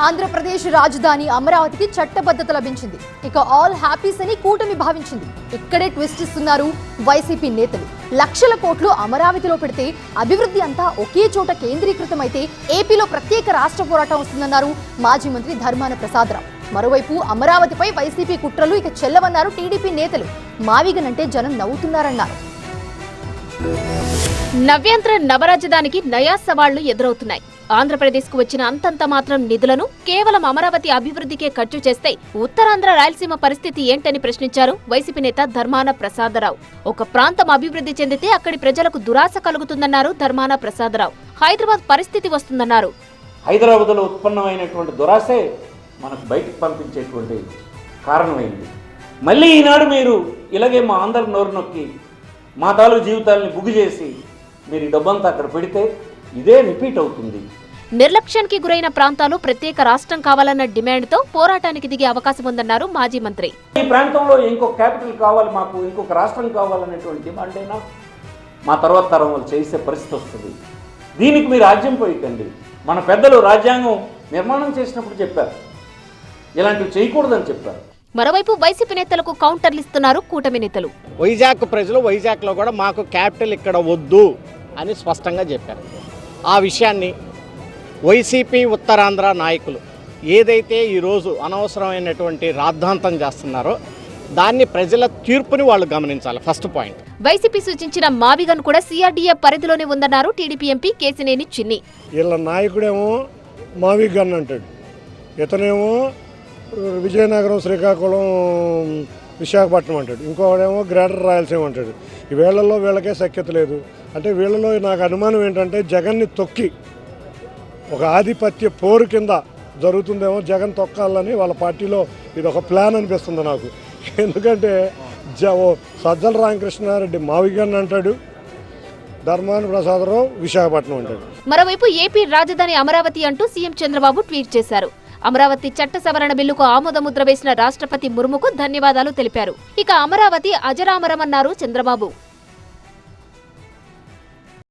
ఆంధ్రప్రదేశ్ రాజధాని అమరావతికి చట్టబద్ధత లభించింది. ఇక ఆల్ హ్యాపీస్ అని కూటమి భావించింది. ఇక్కడే ట్విస్ట్ ఇస్తున్నారు వైసీపీ నేతలు. లక్షల కోట్లు అమరావతిలో పెడితే అభివృద్ధి అంతా ఒకే చోట కేంద్రీకృతమైతే ఏపీలో ప్రత్యేక రాష్ట్ర పోరాటం వస్తుందన్నారు మాజీ మంత్రి ధర్మాన ప్రసాదరావు. మరోవైపు అమరావతిపై వైసీపీ కుట్రలు ఇక చెల్లవన్నారు టీడీపీ నేతలు. మావిగనంటే జనం నవ్వుతున్నారన్నారు. నవ్యాంధ్ర నవరాజధానికి నయా సవాళ్లు ఎదురవుతున్నాయి. ఆంధ్రప్రదేశ్ కు వచ్చిన అంతంత మాత్రం నిధులను కేవలం అమరావతి అభివృద్ధికే ఖర్చు చేస్తే ఉత్తరాంధ్ర రాయలసీమ పరిస్థితి ఏంటని ప్రశ్నించారు వైసీపీ నేత ధర్మాన ప్రసాదరావు. ఒక ప్రాంతం అభివృద్ధి చెందితే అక్కడి ప్రజలకు దురాశ కలుగుతుందన్నారు ధర్మాన ప్రసాదరావు. హైదరాబాద్ పరిస్థితి వస్తుందన్నారు. హైదరాబాద్ లో ఉత్పన్నమైనటువంటి దురాశే మనకు బయటకు పంపించేటువంటి కారణమైంది. మళ్ళీ ఈనాడు మీరు ఇలాగే మా ఆంధ్ర నోరు నొక్కి మా తాలూకు జీవితాలని బుగ్గు చేసి మీరు ఈ డబ్బంతా అక్కడ పెడితే ఇదే రిపీట్ అవుతుంది. నిర్లక్ష్యానికి గురైన ప్రాంతాలు ప్రత్యేక రాష్ట్రం కావాలన్న డిమాండ్తో పోరాటానికి దిగే అవకాశం ఉందన్నారు మాజీ మంత్రి. ఈ ప్రాంతంలో ఇంకొక క్యాపిటల్ కావాలి, మాకు ఇంకొక రాష్ట్రం కావాలనేటువంటి డిమాండ్ అయినా మా తర్వాత తరం వాళ్ళు చేసే పరిస్థితి వస్తుంది. దీనికి మీరు రాజ్యం పోయికండి. మన పెద్దలు రాజ్యాంగం నిర్మాణం చేసినప్పుడు చెప్పారు, ఇలాంటివి చేయకూడదని చెప్పారు. మరోవైపు వైసీపీ నేతలకు కౌంటర్లు ఇస్తున్నారు కూటమి నేతలు. వైజాగ్ ప్రజలు వైజాగ్లో కూడా మాకు క్యాపిటల్ ఇక్కడ వద్దు అని స్పష్టంగా చెప్పారు. ఆ విషయాన్ని వైసీపీ ఉత్తరాంధ్ర నాయకులు ఏదైతే ఈరోజు అనవసరమైనటువంటి రాద్ధాంతం చేస్తున్నారో దాన్ని ప్రజల తీర్పుని వాళ్ళు గమనించాలి. First point. వైసీపీ సూచించిన మావిగన్ కూడా సిఆర్డీఏ పరిధిలోనే ఉందన్నారు టీడీపీ ఎంపీ కేసినేని చిన్ని. వీళ్ళ నాయకుడేమో మావిగన్ అంటాడు, ఇతనేమో విజయనగరం, శ్రీకాకుళం, విశాఖపట్నం అంటాడు, ఇంకోడేమో గ్రేటర్ రాయలసీమ అంటాడు. ఈ వీళ్ళల్లో వీళ్ళకే సఖ్యత లేదు. అంటే వీళ్ళలో నాకు అనుమానం ఏంటంటే జగన్ని తొక్కి ఒక ఆధిపత్య పోరు కింద జరుగుతుందేమో, జగన్ తొక్కాలని వాళ్ళ పార్టీలో ఇది ఒక ప్లాన్ అనిపిస్తుంది నాకు. ఎందుకంటే సజ్జల రామకృష్ణారెడ్డి మావిగన్ అంటాడు, ధర్మాన ప్రసాదరావు విశాఖపట్నం అంటాడు. మరోవైపు ఏపీ రాజధాని అమరావతి అంటూ సీఎం చంద్రబాబు ట్వీట్ చేశారు. అమరావతి చట్ట సవరణ బిల్లుకు ఆమోదముద్ర వేసిన రాష్ట్రపతి ముర్ముకు ధన్యవాదాలు తెలిపారు. ఇక అమరావతి అజరామరమన్నారు చంద్రబాబు.